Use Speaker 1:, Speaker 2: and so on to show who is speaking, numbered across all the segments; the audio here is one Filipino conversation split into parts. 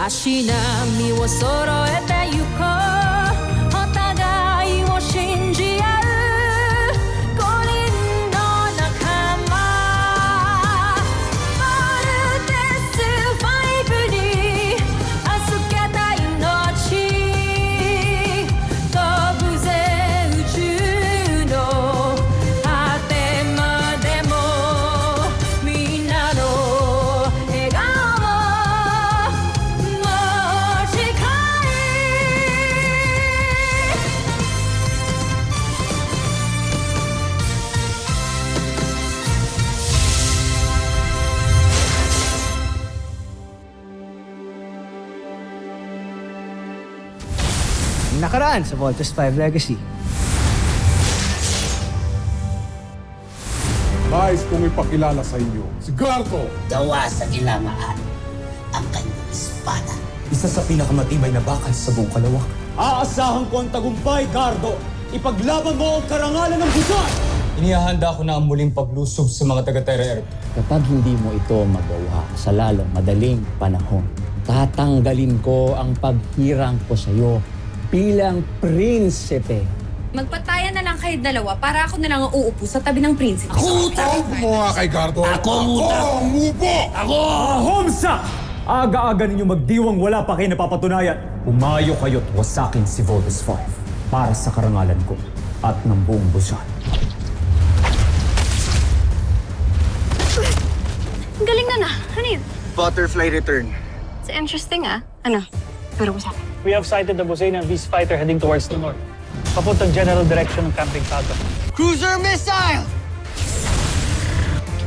Speaker 1: 足並みを揃えてゆこうお互いを信じ合う5人の仲間ボルテス5に預けた命飛ぶぜ宇宙の果てまでもみんなの笑顔持ち帰
Speaker 2: Nakaraan sa Voltes 5 Legacy.
Speaker 3: Nais kong ipakilala sa inyo si Gardo.
Speaker 4: Gawa sa ilamaan ang kanyang espada.
Speaker 5: Isa sa pinakamatibay na bakal sa buong kalawak.
Speaker 6: Aasahan ko ang tagumpay, Gardo. Ipaglaban mo ang karangalan ng busan!
Speaker 5: Inihahanda ko na ang muling paglusob sa mga taga-Terra.
Speaker 7: Kapag hindi mo ito magawa sa lalong madaling panahon, tatanggalin ko ang paghirang ko sa iyo bilang prinsipe.
Speaker 8: Magpatayan na lang kayo dalawa para ako na lang ang uupo sa tabi ng prinsipe.
Speaker 3: Tawag mo nga kay Gardo. Ako ang upo!
Speaker 6: Homsa! Aga-aga ninyo magdiwang wala pa kayo napapatunayan. Umayo kayo't wasakin si Voltes 5 para sa karangalan ko at ng buong busan.
Speaker 8: Ang galing na. Ano yun?
Speaker 2: Butterfly Return.
Speaker 8: It's interesting Ano? Pero ko sa akin.
Speaker 9: We have sighted the Bosanian Beast Fighter heading towards the north. Papuntang general direction ng Camping Falcon.
Speaker 2: Cruiser Missile!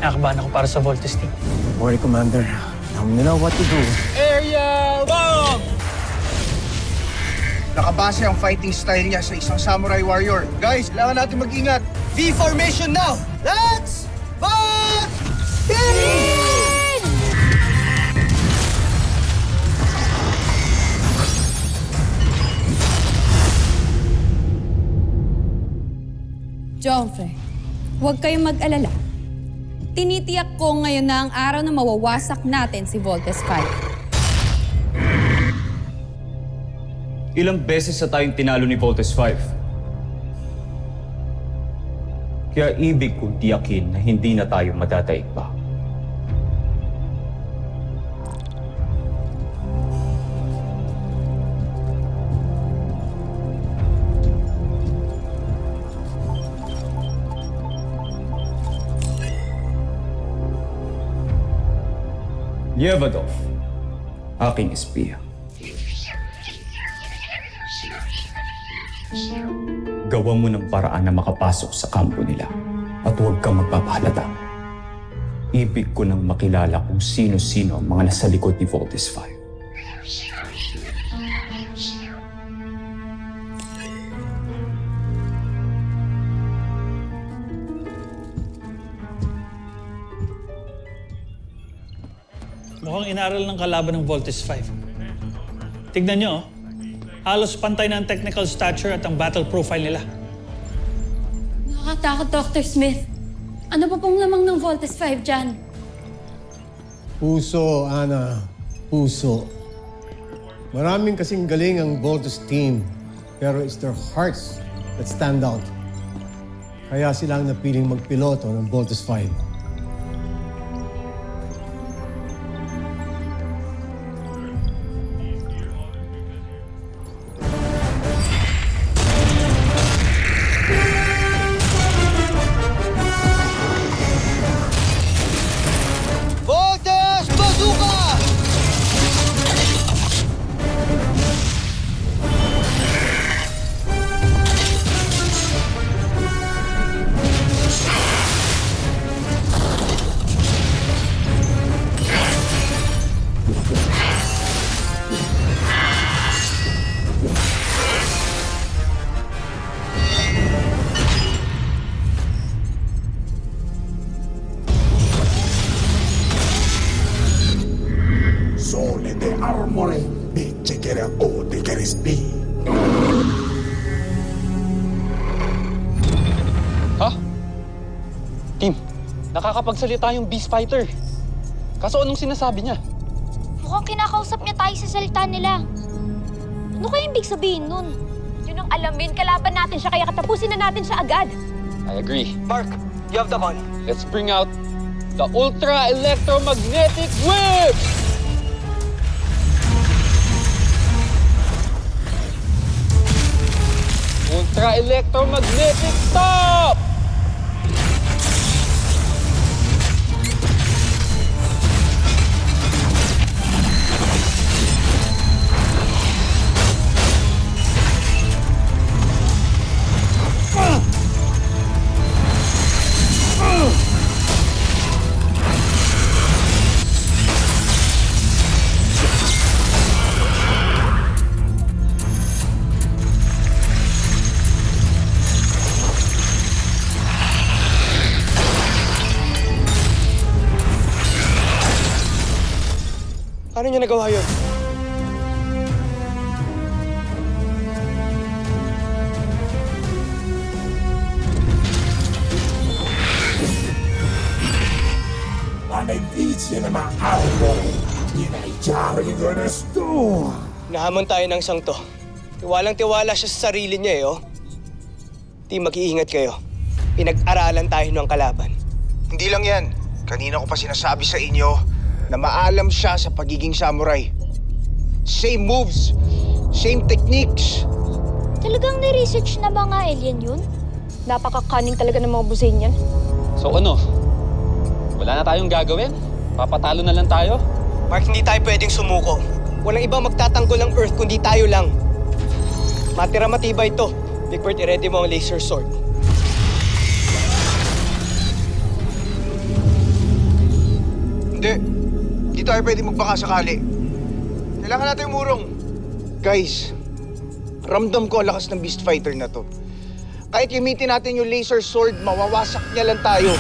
Speaker 9: Nakakabahan ako para sa Voltes team.
Speaker 2: Don't worry, Commander. Now we know what to do.
Speaker 6: Aerial bomb!
Speaker 2: Nakabase ang fighting style niya sa isang samurai warrior. Guys, kailangan natin mag-ingat. V-formation now! Let's fight!
Speaker 8: Joffrey, huwag kayong mag-alala. Tinitiyak ko ngayon na ang araw na mawawasak natin si Voltes 5.
Speaker 5: Ilang beses na tayong tinalo ni Voltes 5. Kaya ibig kong tiyakin na hindi na tayo madadaig pa. Yevadov, aking espiya. Gawa mo ng paraan na makapasok sa kampo nila at huwag kang magpapahalata. Ibig ko nang makilala kung sino-sino ang mga nasa likod ni Voltes 5.
Speaker 9: Mukhang inaral ng kalaban ng Voltes 5. Tignan nyo, halos pantay na ang technical stature at ang battle profile nila.
Speaker 8: Nakakatakot, Dr. Smith. Ano pa pong lamang ng Voltes 5 dyan?
Speaker 10: Puso, Ana. Puso. Maraming kasing galing ang Voltes team, pero it's their hearts that stand out. Kaya sila ang napiling magpiloto ng Voltes 5.
Speaker 2: Voltes Bazooka!
Speaker 3: Solide armore, dice che era o di che respi.
Speaker 6: Team, nakakapagsalita yung Beast Fighter. Kaso anong sinasabi niya?
Speaker 1: Mukhang kinakausap niya tayo sa salita nila. Ano kaya ibig sabihin nun? Yun ang alamin, kalaban natin siya kaya katapusin na natin siya agad.
Speaker 11: I agree.
Speaker 2: Mark, you have the call.
Speaker 11: Let's bring out the Ultra Electromagnetic Whip! Ultra Electromagnetic Stop!
Speaker 2: Paano niya nagawa yun?
Speaker 3: Maledizione ma armore. Dinaichari con esto.
Speaker 2: Nahamon tayo ng sangto. Tiwalang-tiwala siya sa sarili niya eh, oh. Di mag-iingat kayo. Pinag-aralan tayo ng kalaban. Hindi lang yan. Kanina ko pa sinasabi sa inyo na maalam siya sa pagiging samurai. Same moves, same techniques.
Speaker 1: Talagang ni-research na ba nga alien yun? Napaka-cunning talaga ng mga buzain yan.
Speaker 11: So ano? Wala na tayong gagawin? Papatalo na lang tayo?
Speaker 2: Mark, hindi tayo pwedeng sumuko. Walang ibang magtatanggol ng Earth kundi tayo lang. Matira matibay ito. Big Bird, i-ready mo ang laser sword. Hindi tayo pwede magbaka sakali. Kailangan natin umurong. Guys, ramdam ko ang lakas ng Beast Fighter na to. Kahit gamitin natin yung laser sword, mawawasak niya lang tayo.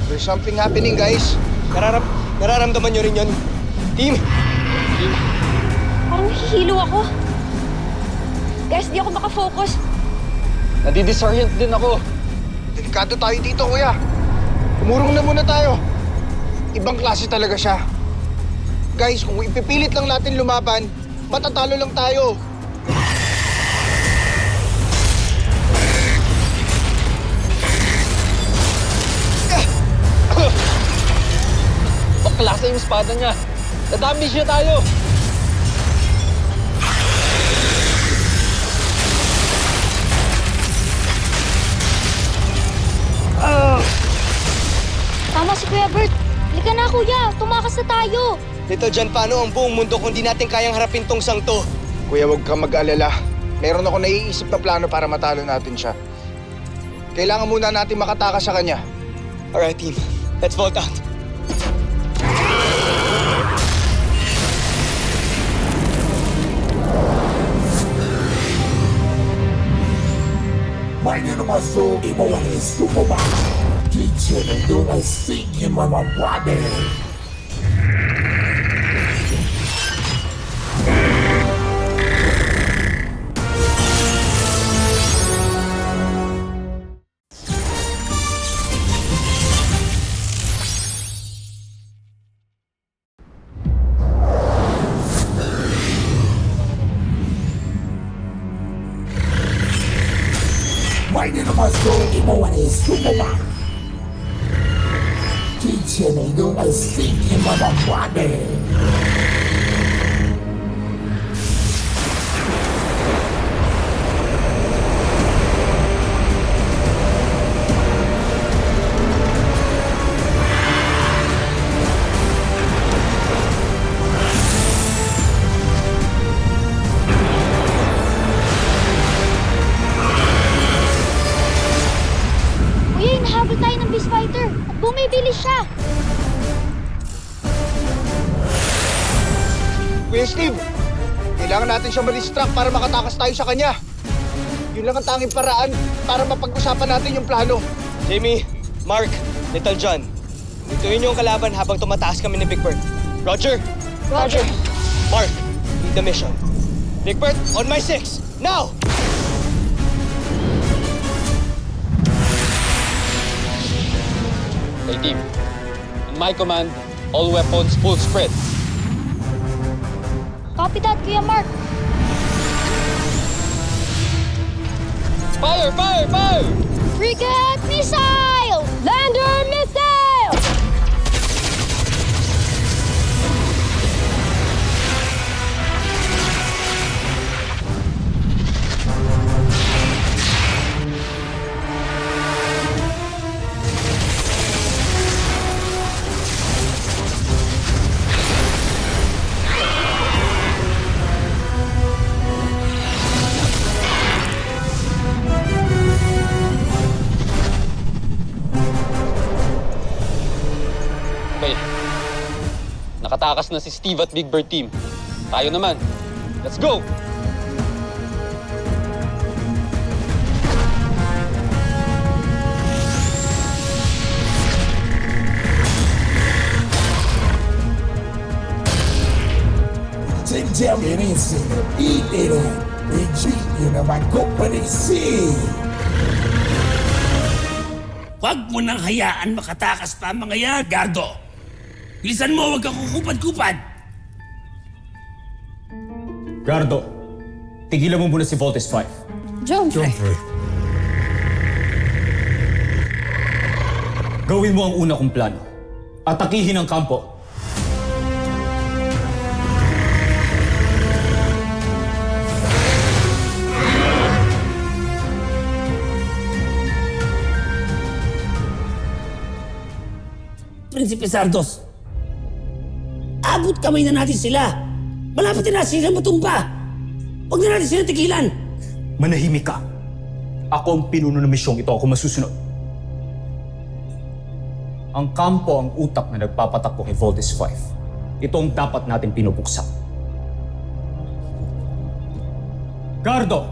Speaker 2: There's something happening, guys. Nararamdaman nyo rin yun. Team!
Speaker 1: Parang nahihilo ako. Guys, di ako makafocus.
Speaker 11: Nadidisorient din ako.
Speaker 2: Delikado tayo dito, kuya. Umurong na muna tayo. Ibang klase talaga siya. Guys, kung ipipilit lang natin lumaban, matatalo lang tayo.
Speaker 11: Klase yung espada niya. Nadamage niya tayo.
Speaker 1: Tama si Kuya Bert. Halika na, Kuya. Tumakas na tayo.
Speaker 2: Little John, paano ang buong mundo kung di natin kayang harapin tong sangto? Kuya, huwag kang mag-alala. Meron ako naiisip na plano para matalo natin siya. Kailangan muna natin makatakas sa kanya. Alright, team. Let's vote out.
Speaker 3: Meine Nummer so, imo ang istumo ba? Teacher na doon ay sige mga brother. Meine Nummer so, imo ang istumo ba? Teacher na doon ay sige mga brother.
Speaker 1: Kuya, hinahabol tayo ng Beast Fighter. At bumibilis siya.
Speaker 2: Kuya Steve, kailangan natin siya ma-distract para makatakas tayo sa kanya. Yun lang ang tanging paraan para mapag-usapan natin yung plano. Jamie, Mark, Little John, ituin niyo ang kalaban habang tumataas kami ni Big Bird. Roger! Roger. Mark, lead the mission. Rigbert, on my 6. Now!
Speaker 11: Okay, team. In my command, all weapons full spread.
Speaker 1: Copy that, Kuya Mark.
Speaker 11: Fire! Fire! Fire!
Speaker 1: Frigate missile! Lander missile!
Speaker 11: Okay. Nakatakas na si Steve at Big Bird team. Tayo naman. Let's go!
Speaker 3: Take down an insect, eat it up. Retreat in my company sea.
Speaker 4: Huwag mo nang hayaan makatakas pa ang mga yan, Gardo. Bilisan mo, huwag kang kukupad-kupad.
Speaker 6: Gardo, tigilan mo muna si Voltes 5.
Speaker 8: Jomfrey.
Speaker 6: Gawin mo ang una kong plano. Atakihin ang kampo.
Speaker 4: Prinsipe Sardos, abot kamay na natin sila. Malapit na sila matumba. Huwag na natin sila tigilan.
Speaker 6: Manahimik ka. Ako ang pinuno ng misyong ito. Ako masusunod. Ang kampo ang utak na nagpapatakbo kay Voltes 5. Ito ang dapat natin pinupuksa. Gardo!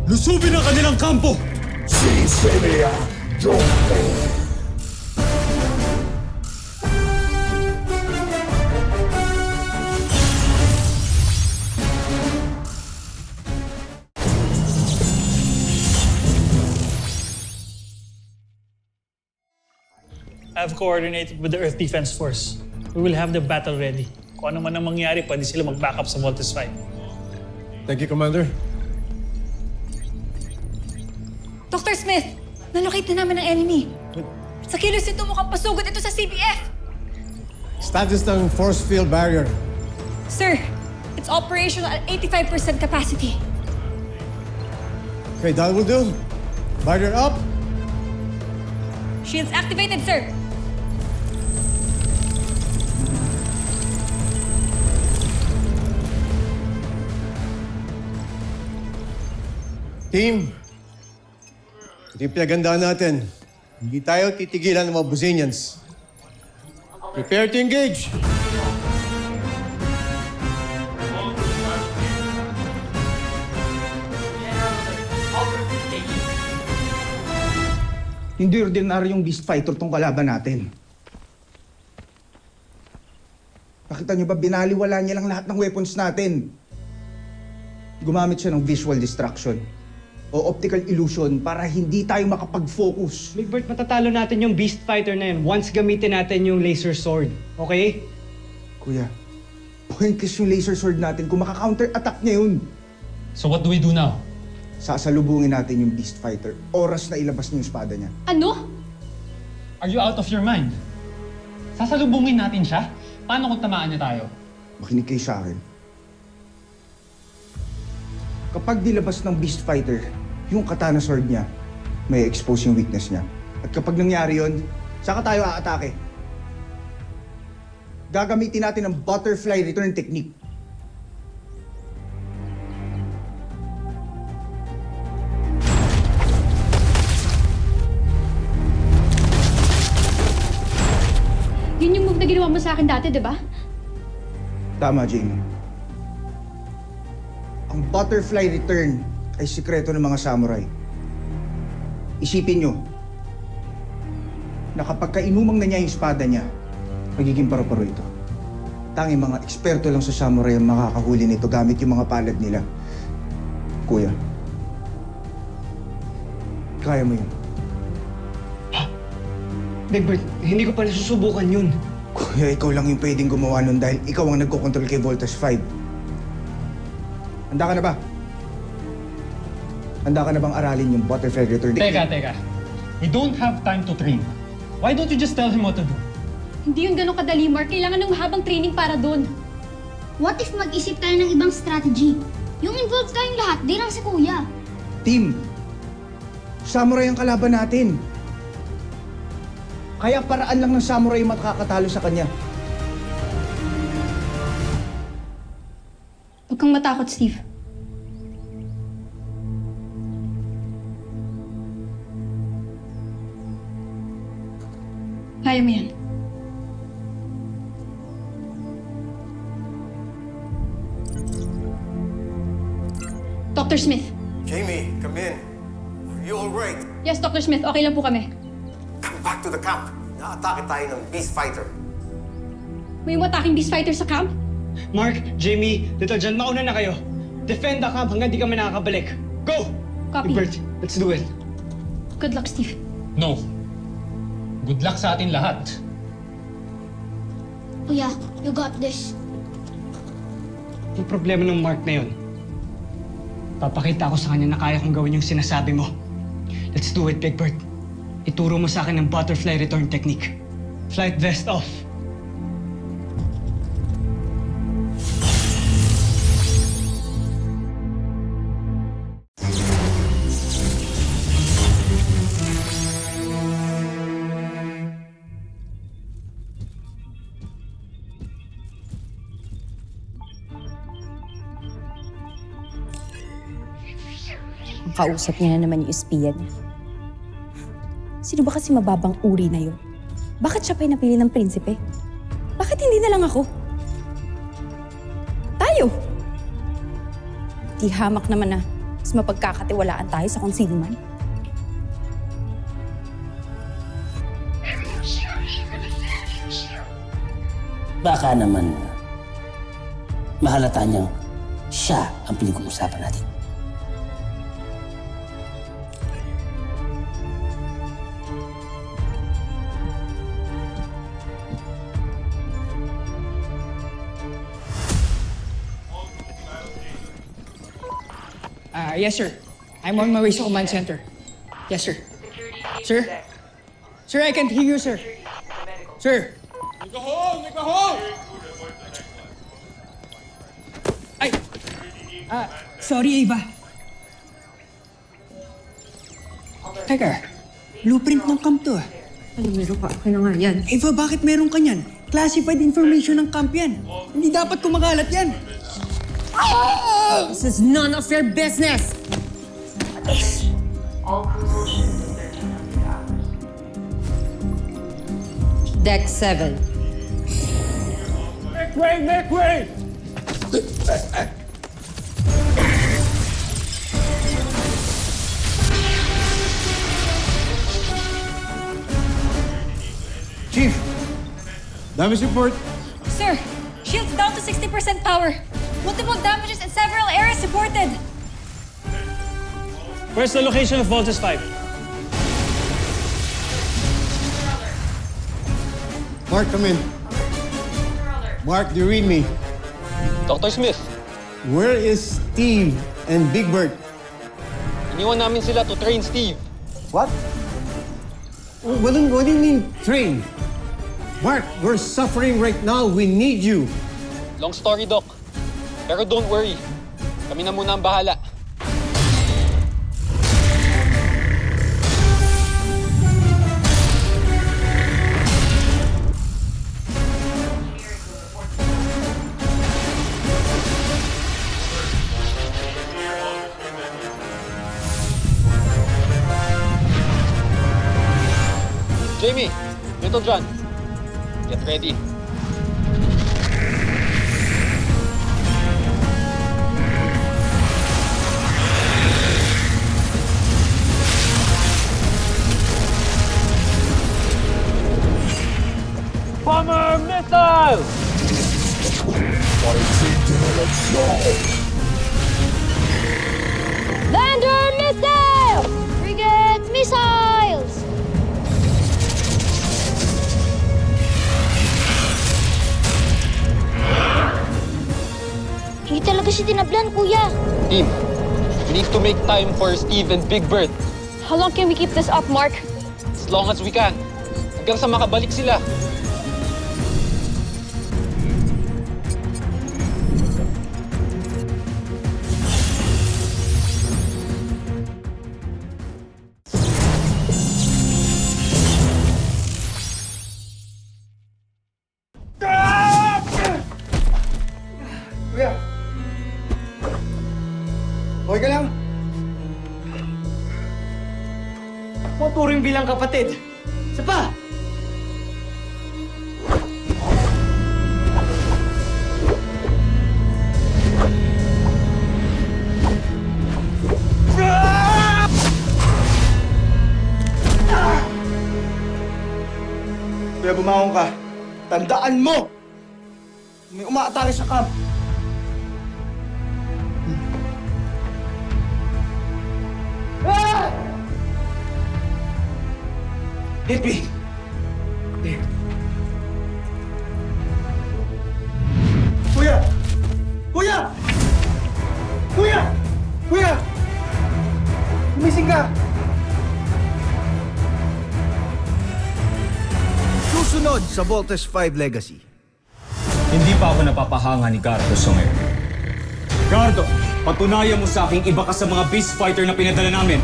Speaker 6: Lusubin ang kanilang kampo!
Speaker 3: Si Celia, Jomfrey.
Speaker 9: I've coordinated with the Earth Defense Force. We will have the battle ready. Kung ano man ang mangyari, pwede sila mag-backup sa Voltes 5.
Speaker 10: Thank you, Commander.
Speaker 8: Dr. Smith, nalocate na namin ang enemy. Sa kilos ito mukhang pasugod ito sa CBF.
Speaker 10: Status ng force field barrier.
Speaker 8: Sir, it's operational at 85% capacity.
Speaker 10: Okay, that will do. Barrier up.
Speaker 8: Shields activated, sir.
Speaker 10: Team, ito yung pinagandaan natin. Hindi tayo titigilan ng mga Buzanians. Prepare to engage.
Speaker 2: Hindi ordinaryong beast fighter tong kalaban natin. Nakita niyo ba, binaliwala niya lang lahat ng weapons natin. Gumamit siya ng visual distraction o optical illusion para hindi tayo makapag-focus.
Speaker 12: Big Bird, matatalo natin yung beast fighter na yun once gamitin natin yung laser sword. Okay?
Speaker 2: Kuya, pointless yung laser sword natin kung maka-counter-attack niya yun.
Speaker 11: So what do we do now?
Speaker 2: Sasalubungin natin yung beast fighter. Oras na ilabas niya yung espada niya.
Speaker 8: Ano?
Speaker 11: Are you out of your mind? Sasalubungin natin siya? Paano kung tamaan niya tayo?
Speaker 2: Makinig kayo sa akin. Kapag nilabas ng beast fighter, yung katana sword niya, may expose yung weakness niya. At kapag nangyari yun, saka tayo aatake. Gagamitin natin ang butterfly return technique.
Speaker 1: Yun yung move na ginawa mo sa akin dati, di ba?
Speaker 2: Tama, Jamie. Ang butterfly return ay sikreto ng mga samurai. Isipin nyo, na kapag kainumang na niya yung espada niya, magiging paru-paro ito. Tanging mga eksperto lang sa samurai ang makakahuli nito gamit yung mga palad nila. Kuya, kaya mo yun.
Speaker 12: Big Bird, hindi ko pa nasusubukan yun.
Speaker 2: Kuya, ikaw lang yung pwedeng gumawa nun dahil ikaw ang nagkocontrol kay Voltage 5. Handa ka na ba? Handa ka na bang aralin yung butterfly return?
Speaker 12: Teka. We don't have time to train. Why don't you just tell him what to do?
Speaker 8: Hindi yun ganun kadali, Mark. Kailangan ng mahabang training para doon.
Speaker 13: What if mag-isip tayo ng ibang strategy? Yung involved tayong lahat, di lang si Kuya.
Speaker 2: Team, samurai ang kalaban natin. Kaya paraan lang ng samurai makakatalo sa kanya.
Speaker 8: Huwag kang matakot, Steve. Kaya mo yan. Dr. Smith.
Speaker 10: Jamie, come in. Are you all right?
Speaker 8: Yes, Dr. Smith. Okay lang po kami.
Speaker 10: Come back to the camp. Naatake tayo ng beast fighter.
Speaker 8: May umataking beast fighter sa camp?
Speaker 12: Mark, Jamie, Little John, mauna na kayo. Defend the camp hanggang di kami nakakabalik. Go!
Speaker 8: Copy.
Speaker 12: Big Bird, let's do it.
Speaker 8: Good luck, Steve.
Speaker 11: No. Good luck sa atin lahat.
Speaker 13: Kuya, you got this.
Speaker 12: Yung problema ng Mark na yun, papakita ko sa kanya na kaya kong gawin yung sinasabi mo. Let's do it, Big Bird. Ituro mo sa akin ang butterfly return technique. Flight vest off.
Speaker 1: Ang kausap niya na naman yung espiya niya. Sino ba kasi mababang uri na yun? Bakit siya pa yung napili ng prinsipe? Bakit hindi na lang ako? Tayo! Di hamak naman na mas mapagkakatiwalaan tayo sa kung sino man.
Speaker 4: Baka naman mahalata niyang siya ang pinag-uusapan natin.
Speaker 12: Yes, sir. I'm on my way sa command center. Yes, sir. Sir? Sir, I can't hear you, sir. Sir? Ay! Sorry, Ava. Teka, blueprint ng camp to.
Speaker 8: Ano, meron ka? Akin na nga yan.
Speaker 12: Ava, bakit meron ka niyan? Classified information ng camp yan. Hindi dapat kumakalat yan.
Speaker 1: This is none of your business! Deck 7.
Speaker 6: Make way!
Speaker 10: Chief, damage report.
Speaker 8: Sir, shield's down to 60% power. Multiple damages in several areas reported.
Speaker 9: Where's the location of Voltus 5?
Speaker 10: Mark, come in. Mark, do you read me?
Speaker 11: Dr. Smith,
Speaker 10: Where is Steve and Big Bird?
Speaker 11: iniwan namin sila to train Steve.
Speaker 10: What? What do you mean, train? Mark, we're suffering right now. We need you.
Speaker 11: Long story, Doc. Pero don't worry. Kami na muna ang bahala. Jamie, Little John, get ready.
Speaker 6: Bomber missile!
Speaker 13: Lander missile! Frigate missiles! Hindi talaga siya tinablan, kuya.
Speaker 11: Team, we need to make time for Steve and Big Bird.
Speaker 13: How long can we keep this up, Mark?
Speaker 11: As long as we can. Hanggang sa makabalik sila.
Speaker 2: Kuya! Okay ka lang?
Speaker 12: Maturing bilang kapatid. Isa pa!
Speaker 2: Kuya, bumangon ka. Tandaan mo! May umaatake sa camp. Hit me! There. Kuya! Kuya! Kuya! Kuya! Gumising ka!
Speaker 14: Susunod sa Voltes 5 Legacy.
Speaker 5: Hindi pa ako napapahanga ni Gardo sa ngayon. Gardo, patunayan mo sa akin iba ka sa mga beast fighter na pinadala namin.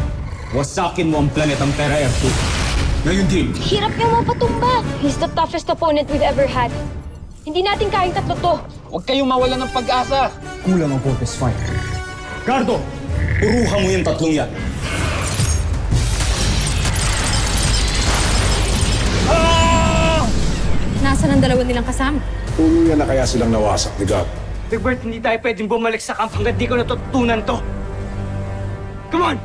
Speaker 5: Wasakin mo ang planetang Terra Air 2. Ngayon din.
Speaker 13: Hirap niya mapatumba. He's the toughest opponent we've ever had. Hindi natin kayang tatlo to.
Speaker 11: Huwag kayong mawala ng pag-asa.
Speaker 5: Kulang ang Voltes 5. Gardo, puruhan mo yung tatlong yan.
Speaker 8: Nasaan ang dalawa nilang kasama?
Speaker 3: Tuluyan na kaya silang nawasak ni God.
Speaker 12: Big Bird, hindi tayo pwedeng bumalik sa camp hanggang di ko natutunan to. Come on!